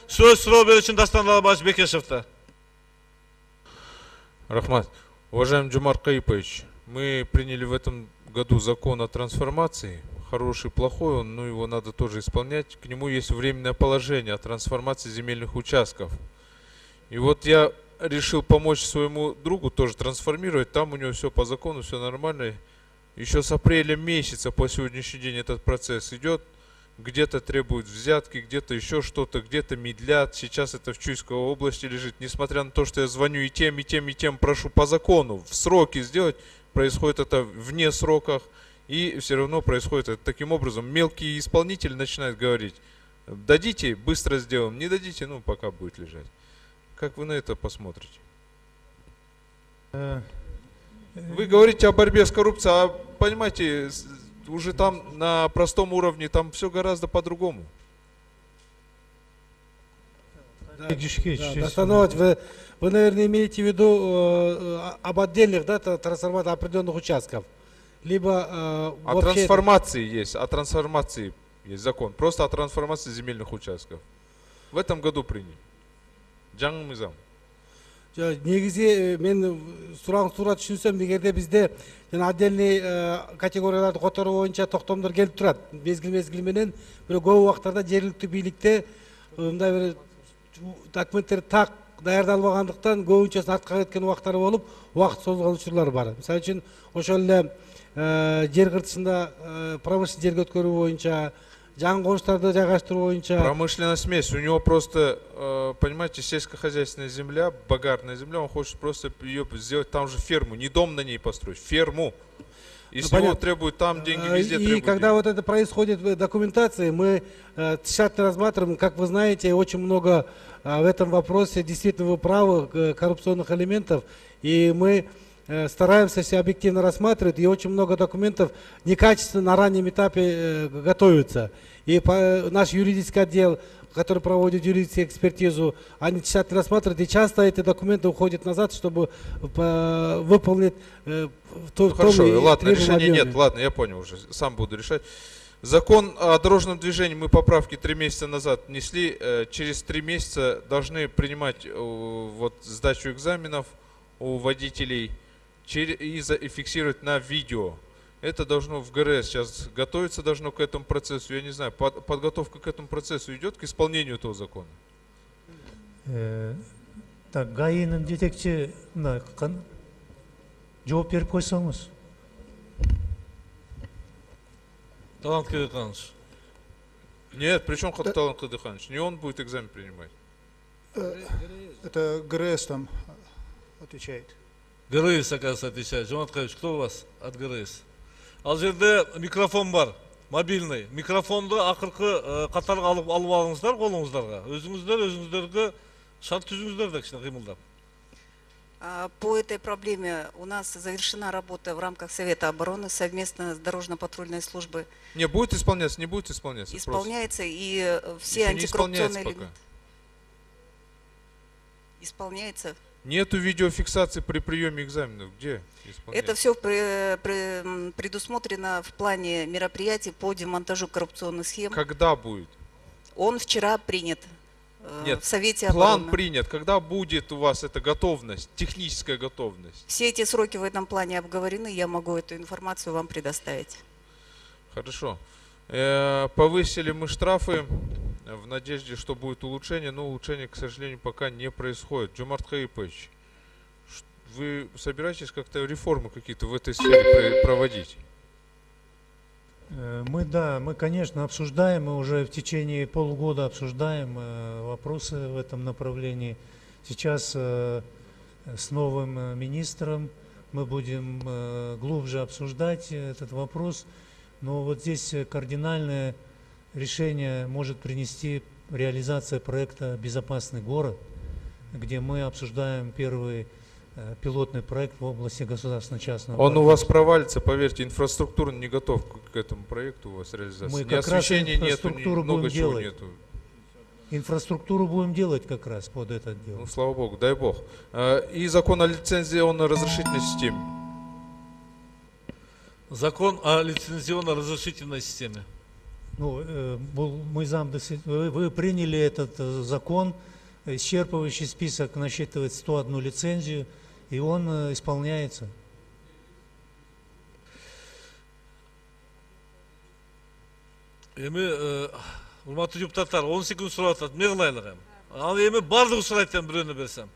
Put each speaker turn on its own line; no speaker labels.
Söz суроо берүүчү Дастан Лалбаевич Бекешевте.
Рахмат. Уважаемый Джумар Каипович, мы приняли в этом году закон о трансформации. Хороший, плохой, но его надо тоже исполнять. К нему есть временное положение о трансформации земельных участков. И вот я решил помочь своему другу тоже трансформировать. Там у него все по закону, все нормально. Еще с апреля месяца по сегодняшний день этот процесс идет. Где-то требуют взятки, где-то еще что-то, где-то медлят. Сейчас это в Чуйской области лежит. Несмотря на то, что я звоню и тем, и тем, и тем, прошу по закону в сроки сделать, происходит это вне сроках. И все равно происходит это таким образом. Мелкие исполнители начинают говорить: дадите, быстро сделаем, не дадите, ну пока будет лежать. Как вы на это посмотрите? Вы говорите о борьбе с коррупцией, а понимаете, уже там на простом уровне там все гораздо по-другому.
Вы, наверное, имеете в виду об отдельных, да, трансформациях определенных участков. Либо
о трансформации есть, о трансформации есть закон. Просто о трансформации земельных участков. В этом году приняли. Жаңымызам.
Негизи мен сурат түшүнсөм, эгерде бизде жана отдельный категорияларды которуу боюнча токтомдор келип турат. Мезгил менен бирок көп убактарда жергиликтүү бийликте мындай бир документтер так даярдалбагандыктан көбүнчөсү артка кеткен убактары болуп, убакыт созулган учурлар бар. Мисалы үчүн ошол эле жер кыртышында промышленный жерге өткөрүү боюнча, жаңы коныштарды жайгаштыруу боюнча.
Промышленная смесь. У него просто, понимаете, сельскохозяйственная земля, багарная земля, он хочет просто ее сделать там же ферму, не дом на ней построить, ферму. И с него требуют там деньги, везде требуют.
И когда вот это происходит в документации, мы тщательно рассматриваем, как вы знаете, очень много в этом вопросе, действительно вы правы, коррупционных элементов, и мы стараемся все объективно рассматривать, и очень много документов некачественно на раннем этапе готовятся. И наш юридический отдел, который проводит юридическую экспертизу, они тщательно рассматривают, и часто эти документы уходят назад, чтобы выполнить то,
хорошо, ладно, решения нет, ладно, я понял уже, сам буду решать. Закон о дорожном движении мы поправки 3 месяца назад внесли, через 3 месяца должны принимать вот сдачу экзаменов у водителей и фиксировать на видео. Это должно в ГРС сейчас готовиться должно к этому процессу. Я не знаю, подготовка к этому процессу идет к исполнению этого закона?
Так, ГАИнин жетекчи жооп берип койсоңуз.
Талант Кыдыханович.
Нет, при чем Талант Кыдыханович? Не он будет экзамен принимать.
Это ГРС там отвечает.
ГРС, оказывается, отвечает. Жомарт Каевич, кто у вас от ГРС? Ал жерде микрофон бар, мобильный. Микрофонду акыркы катарга алып алыңыздар колуңуздарга. Өзүңүздөргө шарт түзүңүздөр да кичине кыймылдап.
По этой проблеме у нас завершена работа в рамках Совета обороны совместно с дорожно-патрульной службой.
Не будет исполняться, не будет исполняться.
Исполняется, и все антикоррупционные элементы. Исполняется.
Нету видеофиксации при приеме экзаменов. Где?
Это все предусмотрено в плане мероприятий по демонтажу коррупционных схем.
Когда будет?
Он вчера принят.
Нет,
в Совете
план
обороны.
Принят. Когда будет у вас эта готовность, техническая готовность?
Все эти сроки в этом плане обговорены, я могу эту информацию вам предоставить.
Хорошо. Повысили мы штрафы в надежде, что будет улучшение, но улучшение, к сожалению, пока не происходит. Джумарт Каипович, вы собираетесь как-то реформы какие-то в этой сфере проводить?
Мы, конечно, обсуждаем, мы уже в течение полугода обсуждаем вопросы в этом направлении. Сейчас с новым министром мы будем глубже обсуждать этот вопрос, но вот здесь кардинальное решение может принести реализация проекта «Безопасный город», где мы обсуждаем первый пилотный проект в области государственно-частного
Он
партнерства.
у вас провалится, поверьте, инфраструктура не готов к этому проекту у вас реализации.
Мы
Ни
как раз
освещения нету,
инфраструктуру
много
будем
чего
делать.
нету.
Инфраструктуру будем делать как раз под это дело.
Ну, слава богу, дай бог. И закон о лицензионно-разрешительной системе.
Закон о лицензионно-разрешительной системе.
Ну, мой вы приняли этот закон, исчерпывающий список насчитывает 101 лицензию, и он исполняется.
Эми, урматтуу депутаттар, 18 сурап атат, мен кылайлык эми. Ал эми бардыгы сурайт, биреуне берсем.